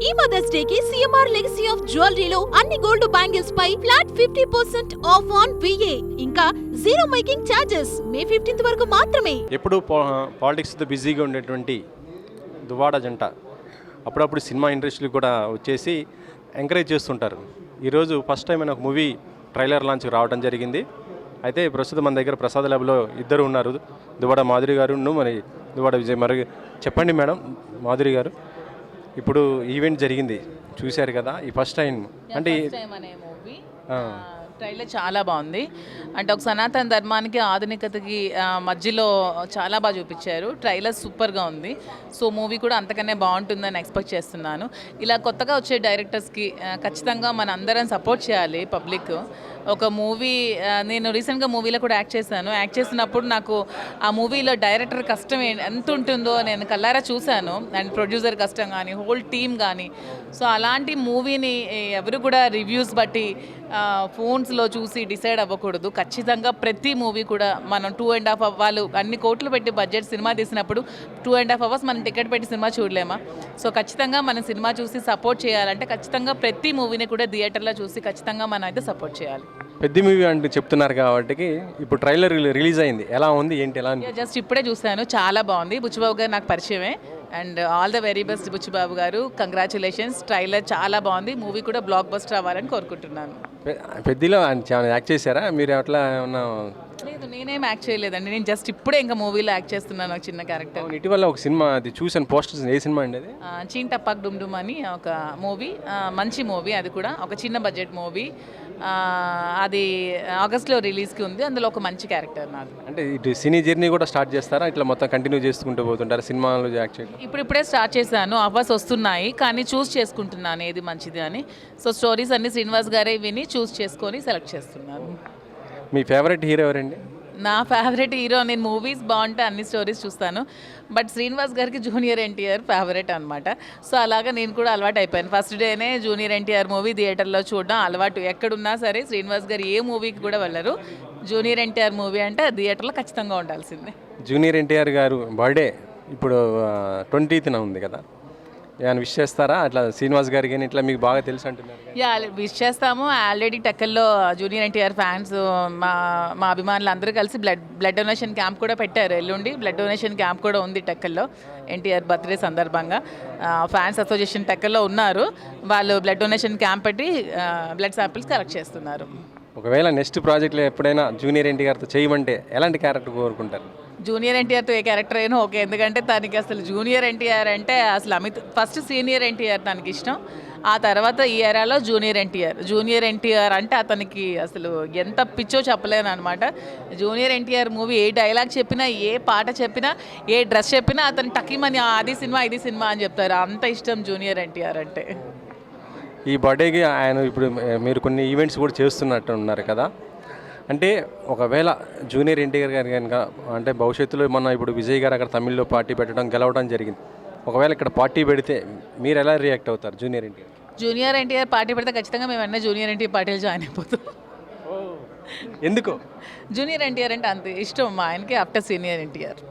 ఈ Mother's Day కి CMR legacy of జ్యువెలరీలో అన్ని గోల్డ్ బ్యాంగిల్స్ పై ఫ్లాట్ 50% ఆఫ్ ఆన్ విఏ ఇంకా zero making charges May 15th వరకు మాత్రమే. ఎప్పుడు పాలిటిక్స్తో బిజీగా ఉండేటువంటి దువ్వాడ జంట అప్పుడప్పుడు సినిమా ఇండస్ట్రీకి కూడా వచ్చేసి ఎంకరేజ్ చేస్తుంటారు. ఈరోజు ఫస్ట్ టైం ఒక మూవీ ట్రైలర్ లాంచ్ రావడం జరిగింది. అయితే ప్రస్తుతం మన దగ్గర ప్రసాద్ ల్యాబ్లో ఇద్దరు ఉన్నారు, దువ్వాడ మాధురి గారు మరి దువ్వాడ విజయ్. మరి చెప్పండి మేడం, మాధురి గారు, ఇప్పుడు ఈవెంట్ జరిగింది చూశారు కదా, ఈ ఫస్ట్ టైం అంటే ట్రైలర్ చాలా బాగుంది. అంటే ఒక సనాతన ధర్మానికి ఆధునికతకి మధ్యలో చాలా బాగా చూపించారు. ట్రైలర్ సూపర్గా ఉంది. సో మూవీ కూడా అంతకనే బాగుంటుందని ఎక్స్పెక్ట్ చేస్తున్నాను. ఇలా కొత్తగా వచ్చే డైరెక్టర్స్కి ఖచ్చితంగా మన అందరం సపోర్ట్ చేయాలి. పబ్లిక్ ఒక మూవీ, నేను రీసెంట్గా మూవీలో కూడా యాక్ట్ చేశాను. యాక్ట్ చేసినప్పుడు నాకు ఆ మూవీలో డైరెక్టర్ కష్టం ఎంత ఉంటుందో నేను కల్లారా చూశాను. అండ్ ప్రొడ్యూసర్ కష్టం కానీ, హోల్ టీమ్ కానీ. సో అలాంటి మూవీని ఎవరు కూడా రివ్యూస్ బట్టి ఫోన్స్లో చూసి డిసైడ్ అవ్వకూడదు. ఖచ్చితంగా ప్రతి మూవీ కూడా మనం 2.5 వాళ్ళు అన్ని కోట్లు పెట్టి బడ్జెట్ సినిమా తీసినప్పుడు 2.5 hours మనం టికెట్ పెట్టి సినిమా చూడలేమా? సో ఖచ్చితంగా మనం సినిమా చూసి సపోర్ట్ చేయాలంటే ఖచ్చితంగా ప్రతి మూవీని కూడా థియేటర్లో చూసి ఖచ్చితంగా మనం అయితే సపోర్ట్ చేయాలి. పెద్ద మూవీ అంటే చెప్తున్నారు కాబట్టి ఇప్పుడు ట్రైలర్ రిలీజ్ అయింది, ఎలా ఉంది ఏంటి? ఎలా జస్ట్ ఇప్పుడే చూశాను, చాలా బాగుంది. బుచ్చిబాబు గారు నాకు పరిచయమే. And all the very best Buchibabu గారు, కంగ్రాచులేషన్స్. ట్రైలర్ చాలా బాగుంది. మూవీ కూడా బ్లాక్ బస్టర్ అవ్వాలని కోరుకుంటున్నాను. పెద్దలో యాక్ట్ చేశారా మీరు? అట్లా ఏమన్నా? లేదు, నేనేం యాక్ట్ చేయలేదండి. నేను జస్ట్ ఇప్పుడే ఇంకా మూవీలో యాక్ట్ చేస్తున్నాను ఒక చిన్న క్యారెక్టర్. ఇటీవల ఒక సినిమా అది చూసాను, పోస్టర్స్. ఏ సినిమా అండి అది? చీంటప్పాక్ డుమ్ డుమ్ అని ఒక మూవీ, మంచి మూవీ. అది కూడా ఒక చిన్న బడ్జెట్ మూవీ. అది ఆగస్ట్లో రిలీజ్కి ఉంది. అందులో ఒక మంచి క్యారెక్టర్ నాది. అంటే ఇటు సినీ జర్నీ కూడా స్టార్ట్ చేస్తారా? ఇట్లా మొత్తం కంటిన్యూ చేసుకుంటూ పోతుంటారా సినిమాలు యాక్ట్ చేయడం? ఇప్పుడిప్పుడే స్టార్ట్ చేశాను. అవర్స్ వస్తున్నాయి కానీ చూస్ చేసుకుంటున్నాను ఏది మంచిది అని. సో స్టోరీస్ అన్ని శ్రీనివాస్ గారే విని చూస్ చేసుకొని సెలెక్ట్ చేస్తున్నాను. మీ ఫేవరెట్ హీరో ఎవరండి? నా ఫేవరెట్ హీరో, నేను మూవీస్ బాగుంటే అన్ని స్టోరీస్ చూస్తాను. బట్ శ్రీనివాస్ గారికి జూనియర్ ఎన్టీఆర్ ఫేవరెట్ అనమాట. సో అలాగా నేను కూడా అలవాటు అయిపోయాను. ఫస్ట్ డేనే జూనియర్ ఎన్టీఆర్ మూవీ థియేటర్లో చూడడం అలవాటు. ఎక్కడున్నా సరే శ్రీనివాస్ గారు ఏ మూవీకి కూడా వెళ్ళరు. జూనియర్ ఎన్టీఆర్ మూవీ అంటే థియేటర్లో ఖచ్చితంగా ఉండాల్సిందే. జూనియర్ ఎన్టీఆర్ గారు బర్త్డే ఇప్పుడు 20th ఉంది కదా, ఏమైనా విష్ చేస్తారా? అట్లా శ్రీనివాస్ గారికి కానీ ఇట్లా మీకు బాగా తెలుసు అంటున్నారు. యా, విష్ చేస్తాము. ఆల్రెడీ టెక్కల్లో జూనియర్ ఎన్టీఆర్ ఫ్యాన్స్ మా అభిమానులు అందరూ కలిసి బ్లడ్ డొనేషన్ క్యాంప్ కూడా పెట్టారు. ఎల్లుండి బ్లడ్ డొనేషన్ క్యాంప్ కూడా ఉంది టెక్కల్లో ఎన్టీఆర్ బర్త్డే సందర్భంగా. ఫ్యాన్స్ అసోసియేషన్ టెక్కల్లో ఉన్నారు. వాళ్ళు బ్లడ్ డొనేషన్ క్యాంప్ పెట్టి బ్లడ్ శాంపిల్స్ కలెక్ట్ చేస్తున్నారు. ఒకవేళ నెక్స్ట్ ప్రాజెక్ట్లో ఎప్పుడైనా జూనియర్ ఎన్టీఆర్తో చేయమంటే ఎలాంటి క్యారెక్టర్ కోరుకుంటారు? జూనియర్ ఎన్టీఆర్తో ఏ క్యారెక్టర్ అయినా ఓకే. ఎందుకంటే తనకి అసలు జూనియర్ ఎన్టీఆర్ అంటే అసలు ఫస్ట్ సీనియర్ ఎన్టీఆర్ తనకి ఇష్టం. ఆ తర్వాత ఈ ఏరాలో జూనియర్ ఎన్టీఆర్ అంటే అతనికి అసలు ఎంత పిచ్చో చెప్పలేను అనమాట. జూనియర్ ఎన్టీఆర్ మూవీ ఏ డైలాగ్ చెప్పినా, ఏ పాట చెప్పినా, ఏ డ్రెస్ చెప్పినా అతను టకీమని ఇది సినిమా అని చెప్తారు. అంత ఇష్టం జూనియర్ ఎన్టీఆర్ అంటే. ఈ బర్త్డేకి ఆయన ఇప్పుడు మీరు కొన్ని ఈవెంట్స్ కూడా చేస్తున్నట్టు ఉన్నారు కదా, అంటే ఒకవేళ జూనియర్ ఎన్టీఆర్ గారు కనుక అంటే భవిష్యత్తులో మొన్న ఇప్పుడు విజయ్ గారు అక్కడ తమిళ్లో పార్టీ పెట్టడం గెలవడం జరిగింది, ఒకవేళ ఇక్కడ పార్టీ పెడితే మీరు ఎలా రియాక్ట్ అవుతారు? జూనియర్ ఎన్టీఆర్ పార్టీ పెడితే ఖచ్చితంగా మేము అన్నీ జూనియర్ ఎన్టీఆర్ పార్టీలో జాయిన్ అయిపోతాం. ఎందుకు? జూనియర్ ఎన్టీఆర్ అంటే అంత ఇష్టం మా ఆయనకి after senior NTR.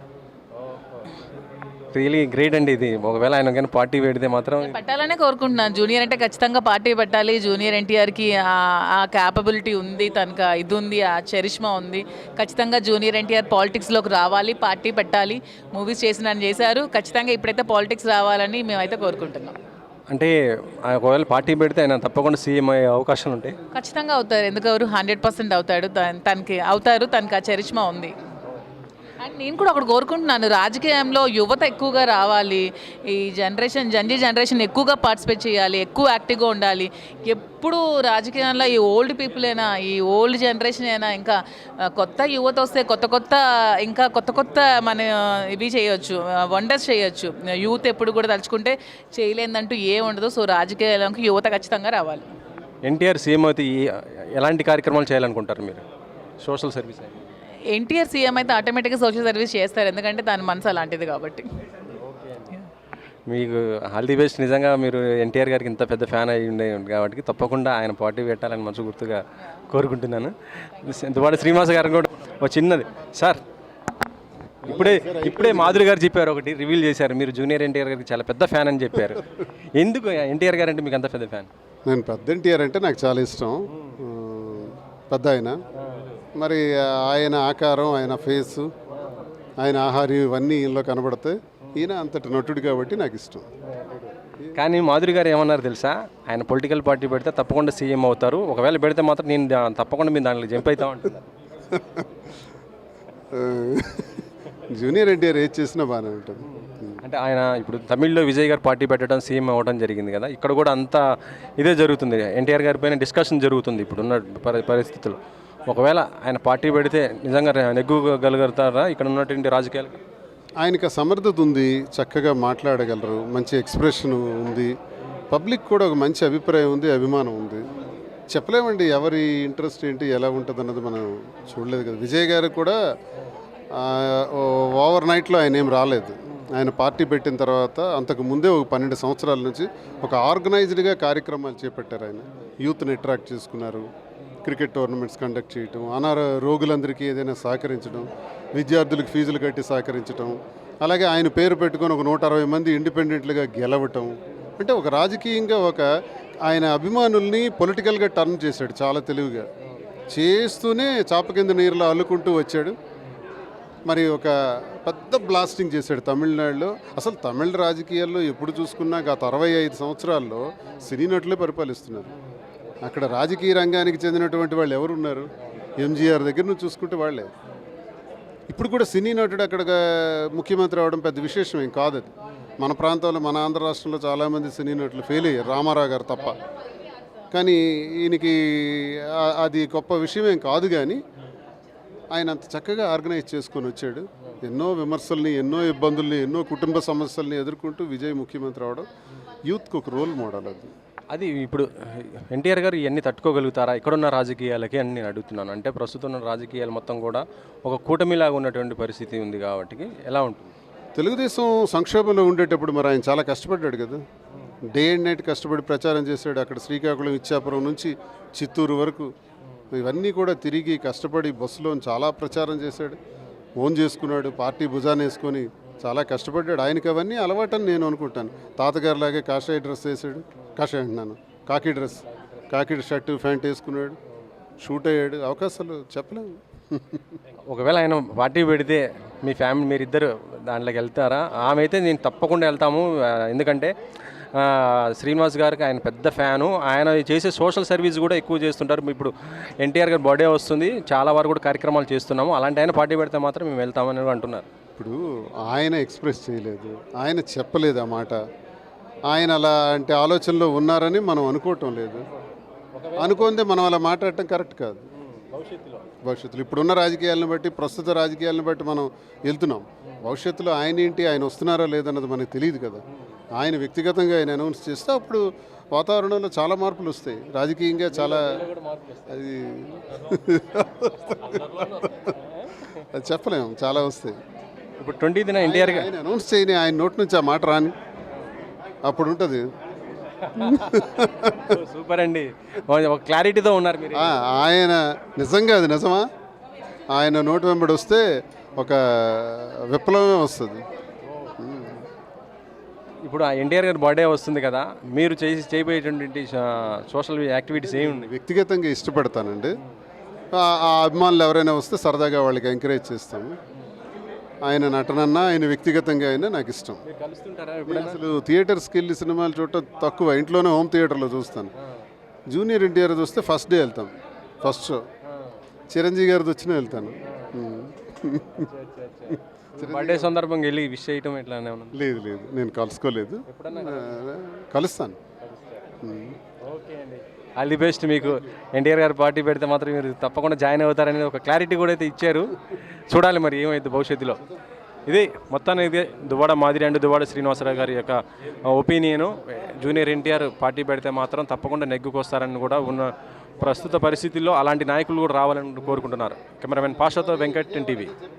Really great అండి ఇది. ఒకవేళ ఆయన కానీ పార్టీ పెడితే మాత్రం పెట్టాలనే కోరుకుంటున్నాను. జూనియర్ అంటే ఖచ్చితంగా పార్టీ పెట్టాలి. జూనియర్ ఎన్టీఆర్కి ఆ క్యాపబిలిటీ ఉంది, తనకు ఇది ఉంది, ఆ చరిష్మా ఉంది. ఖచ్చితంగా జూనియర్ ఎన్టీఆర్ పాలిటిక్స్లోకి రావాలి, పార్టీ పెట్టాలి. మూవీస్ చేశారు. ఖచ్చితంగా ఇప్పుడైతే పాలిటిక్స్ రావాలని మేమైతే కోరుకుంటున్నాం. అంటే ఒకవేళ పార్టీ పెడితే ఆయన తప్పకుండా సీఎం అయ్యే అవకాశాలు ఉంటాయి. ఖచ్చితంగా అవుతారు. ఎందుకు 100% అవుతాడు. తనకి ఆ చరిష్మా ఉంది. అండ్ నేను కూడా ఒకటి కోరుకుంటున్నాను, రాజకీయంలో యువత ఎక్కువగా రావాలి. ఈ జనరేషన్ ఎక్కువగా పార్టిసిపేట్ చేయాలి, ఎక్కువ యాక్టివ్గా ఉండాలి. ఎప్పుడు రాజకీయాల్లో ఈ ఓల్డ్ పీపుల్ అయినా, ఈ ఓల్డ్ జనరేషన్ అయినా, ఇంకా కొత్త యువత వస్తే కొత్త మన ఇవి చేయొచ్చు, వండర్స్ చేయొచ్చు. యూత్ ఎప్పుడు కూడా తలుచుకుంటే చేయలేదంటూ ఉండదు. సో రాజకీయాలకు యువత ఖచ్చితంగా రావాలి. ఎన్టీఆర్ సీఎం అయితే ఎలాంటి కార్యక్రమాలు చేయాలనుకుంటారు మీరు? Social service? ఎన్టీఆర్ సీఎం అయితే ఆటోమేటిక్గా సోషల్ సర్వీస్ చేస్తారు. ఎందుకంటే దాని మనసు అలాంటిది కాబట్టి. మీకు ఆల్ ది బెస్ట్. నిజంగా మీరు ఎన్టీఆర్ గారికి ఇంత పెద్ద ఫ్యాన్ అయి ఉండే కాబట్టి తప్పకుండా ఆయన పార్టీ పెట్టాలని మనస్ఫూర్తిగా కోరుకుంటున్నాను. దువ్వాడ శ్రీనివాస్ గారు కూడా ఒక చిన్నది సార్ ఇప్పుడే మాధురి గారు చెప్పారు, ఒకటి రివీల్ చేశారు, మీరు జూనియర్ ఎన్టీఆర్ గారికి చాలా పెద్ద ఫ్యాన్ అని చెప్పారు. ఎందుకు ఎన్టీఆర్ గారు అంటే మీకు అంత పెద్ద ఫ్యాన్? నేను పెద్ద ఎన్టీఆర్ అంటే నాకు చాలా ఇష్టం. పెద్ద ఆయన మరి ఆయన ఆకారం, ఆయన ఫేసు, ఆయన ఆహార్యం ఇవన్నీ ఈయనలో కనబడతాయి. ఈయన అంతటి నటుడు కాబట్టి నాకు ఇష్టం. కానీ మాధురి గారు ఏమన్నారు తెలుసా, ఆయన పొలిటికల్ పార్టీ పెడితే తప్పకుండా సీఎం అవుతారు, ఒకవేళ పెడితే మాత్రం నేను తప్పకుండా మీరు దాంట్లో జంప్ అవుతా ఉంటున్నారు. జూనియర్ ఎన్టీఆర్ ఏది చేసినా బాగానే ఉంటుంది. అంటే ఆయన ఇప్పుడు తమిళ్లో విజయ్ గారు పార్టీ పెట్టడం, సీఎం అవ్వడం జరిగింది కదా, ఇక్కడ కూడా అంతా ఇదే జరుగుతుంది. ఎన్టీఆర్ గారి పైన డిస్కషన్ జరుగుతుంది ఇప్పుడున్న పరిస్థితుల్లో. ఒకవేళ ఆయన పార్టీ పెడితే నిజంగా నెగ్గుగలుగుతారా ఇక్కడ ఉన్నటువంటి రాజకీయాలు? ఆయనకి సమర్థత ఉంది, చక్కగా మాట్లాడగలరు, మంచి ఎక్స్ప్రెషన్ ఉంది, పబ్లిక్ కూడా ఒక మంచి అభిప్రాయం ఉంది, అభిమానం ఉంది. చెప్పలేమండి ఎవరి ఇంట్రెస్ట్ ఏంటి ఎలా ఉంటుంది అన్నది మనం చూడలేదు కదా. విజయ్ గారు కూడా ఓవర్ నైట్లో ఆయన ఏం రాలేదు. ఆయన పార్టీ పెట్టిన తర్వాత అంతకు ముందే ఒక 12 సంవత్సరాల నుంచి ఒక ఆర్గనైజ్డ్గా కార్యక్రమాలు చేపట్టారు. ఆయన యూత్ని అట్రాక్ట్ చేసుకున్నారు, క్రికెట్ టోర్నమెంట్స్ కండక్ట్ చేయటం, రోగులందరికీ ఏదైనా సహకరించడం, విద్యార్థులకు ఫీజులు కట్టి సహకరించడం, అలాగే ఆయన పేరు పెట్టుకొని ఒక 160 మంది ఇండిపెండెంట్లుగా గెలవటం. అంటే ఒక రాజకీయంగా ఆయన అభిమానుల్ని పొలిటికల్గా టర్న్ చేశాడు చాలా తెలివిగా. చేస్తూనే చాప కింద నీరులో అల్లుకుంటూ వచ్చాడు. మరి ఒక పెద్ద బ్లాస్టింగ్ చేశాడు తమిళనాడులో. అసలు తమిళ రాజకీయాల్లో ఎప్పుడు చూసుకున్నా గత 65 సంవత్సరాల్లో సినీ నటులే పరిపాలిస్తున్నారు. అక్కడ రాజకీయ రంగానికి చెందినటువంటి వాళ్ళు ఎవరున్నారు? ఎంజీఆర్ దగ్గర నుంచి చూసుకుంటే వాళ్ళే. ఇప్పుడు కూడా సినీ నటుడు అక్కడ ముఖ్యమంత్రి అవడం పెద్ద విశేషం ఏం కాదు. అది మన ప్రాంతంలో, మన ఆంధ్ర రాష్ట్రంలో చాలామంది సినీ నటులు ఫెయిల్ అయ్యారు, రామారావు గారు తప్ప. కానీ ఈయనకి అది గొప్ప విషయం ఏం కాదు. కానీ ఆయన అంత చక్కగా ఆర్గనైజ్ చేసుకొని వచ్చాడు. ఎన్నో విమర్శల్ని, ఎన్నో ఇబ్బందుల్ని, ఎన్నో కుటుంబ సమస్యల్ని ఎదుర్కొంటూ విజయ్ ముఖ్యమంత్రి అవడం యూత్కి ఒక రోల్ మోడల్. అది ఇప్పుడు ఎన్టీఆర్ గారు ఇవన్నీ తట్టుకోగలుగుతారా ఇక్కడున్న రాజకీయాలకి అని నేను అడుగుతున్నాను. అంటే ప్రస్తుతం ఉన్న రాజకీయాలు మొత్తం కూడా ఒక కూటమిలాగా ఉన్నటువంటి పరిస్థితి ఉంది కాబట్టి ఎలా ఉంటుంది? తెలుగుదేశం సంక్షోభంలో ఉండేటప్పుడు మరి ఆయన చాలా కష్టపడ్డాడు కదా. డే అండ్ నైట్ కష్టపడి ప్రచారం చేశాడు. అక్కడ శ్రీకాకుళం, ఇచ్చాపురం నుంచి చిత్తూరు వరకు ఇవన్నీ కూడా తిరిగి కష్టపడి బస్సులో చాలా ప్రచారం చేశాడు. ఓన్ చేసుకున్నాడు, పార్టీ భుజాన్ని వేసుకొని చాలా కష్టపడ్డాడు. ఆయనకి అవన్నీ అలవాటని నేను అనుకుంటాను. తాతగారిలాగే కాషాయ డ్రెస్ వేసాడు, కాషాయ అంటున్నాను, కాకి షర్టు ప్యాంట్ వేసుకున్నాడు, షూట్ అయ్యాడు. అవకాశాలు చెప్పలేము. ఒకవేళ ఆయన పార్టీ పెడితే మీ ఫ్యామిలీ మీరిద్దరు దాంట్లోకి వెళ్తారా? ఆమె అయితే నేను తప్పకుండా వెళ్తాము, ఎందుకంటే శ్రీనివాస్ గారికి ఆయన పెద్ద ఫ్యాను. ఆయన చేసే సోషల్ సర్వీస్ కూడా ఎక్కువ చేస్తుంటారు. ఇప్పుడు ఎన్టీఆర్ గారి బర్త్డే వస్తుంది, చాలా వరకు కూడా కార్యక్రమాలు చేస్తున్నాము. అలాంటి ఆయన పార్టీ పెడితే మాత్రం మేము వెళ్తామని అంటున్నారు. ఇప్పుడు ఆయన ఎక్స్ప్రెస్ చేయలేదు, ఆయన చెప్పలేదు ఆ మాట. ఆయన అలా అంటే ఆలోచనలో ఉన్నారని మనం అనుకోవటం లేదు. అనుకుంటే మనం అలా మాట్లాడటం కరెక్ట్ కాదు. భవిష్యత్తులో ఇప్పుడున్న రాజకీయాలను బట్టి, ప్రస్తుత రాజకీయాలను బట్టి మనం వెళ్తున్నాం. భవిష్యత్తులో ఆయన ఏంటి, ఆయన వస్తున్నారా లేదన్నది మనకు తెలియదు కదా. ఆయన వ్యక్తిగతంగా ఆయన అనౌన్స్ చేస్తే అప్పుడు వాతావరణంలో చాలా మార్పులు వస్తాయి. రాజకీయంగా చాలా అది అది చెప్పలేము, చాలా వస్తాయి. ఇప్పుడు 20th ఎన్టీఆర్ ఆయన అనౌన్స్ చేయని, ఆయన నోటి నుంచి ఆ మాట రాని, అప్పుడు ఉంటుంది. సూపర్ అండి, ఒక క్లారిటీతో ఉన్నారు మీరు. ఆయన నిజంగా అది నిజమా, ఆయన నోటి వెంబడి వస్తే ఒక విప్లవమే వస్తుంది. ఇప్పుడు ఆ ఎన్టీఆర్ గారి బర్త్డే వస్తుంది కదా, మీరు చేయబోయేటువంటి సోషల్ యాక్టివిటీస్ ఏమి? వ్యక్తిగతంగా ఇష్టపడతానండి. ఆ అభిమానులు ఎవరైనా వస్తే సరదాగా వాళ్ళకి ఎంకరేజ్ చేస్తాము. ఆయన నటనన్నా, ఆయన వ్యక్తిగతంగా అయినా నాకు ఇష్టం. అసలు థియేటర్స్కి వెళ్ళి సినిమాలు చూడటం తక్కువ, ఇంట్లోనే హోమ్ థియేటర్లో చూస్తాను. జూనియర్ ఎన్టీఆర్ చూస్తే ఫస్ట్ డే వెళ్తాం, ఫస్ట్ షో. చిరంజీవి గారిది వచ్చినా వెళ్తాను. బర్త్డే సందర్భంగా వెళ్ళి విష్ చేయటం ఎట్లానే ఉన్నది? లేదు, నేను కలుసుకోలేదు, కలుస్తాను. ఓకే అండి, ఆల్ ది బెస్ట్. మీకు ఎన్టీఆర్ గారు పార్టీ పెడితే మాత్రం మీరు తప్పకుండా జాయిన్ అవుతారనేది ఒక క్లారిటీ కూడా అయితే ఇచ్చారు. చూడాలి మరి ఏమైంది భవిష్యత్తులో. ఇది మొత్తాన్ని ఇదే దువ్వాడ మాదిరి అండ్ దువ్వాడ శ్రీనివాసరావు గారి యొక్క ఒపీనియను. జూనియర్ ఎన్టీఆర్ పార్టీ పెడితే మాత్రం తప్పకుండా నెగ్గుకొస్తారని కూడా ఉన్న ప్రస్తుత పరిస్థితుల్లో అలాంటి నాయకులు కూడా రావాలని కోరుకుంటున్నారు. కెమెరామెన్ పాషాతో వెంకట్, ఎన్టీవీ.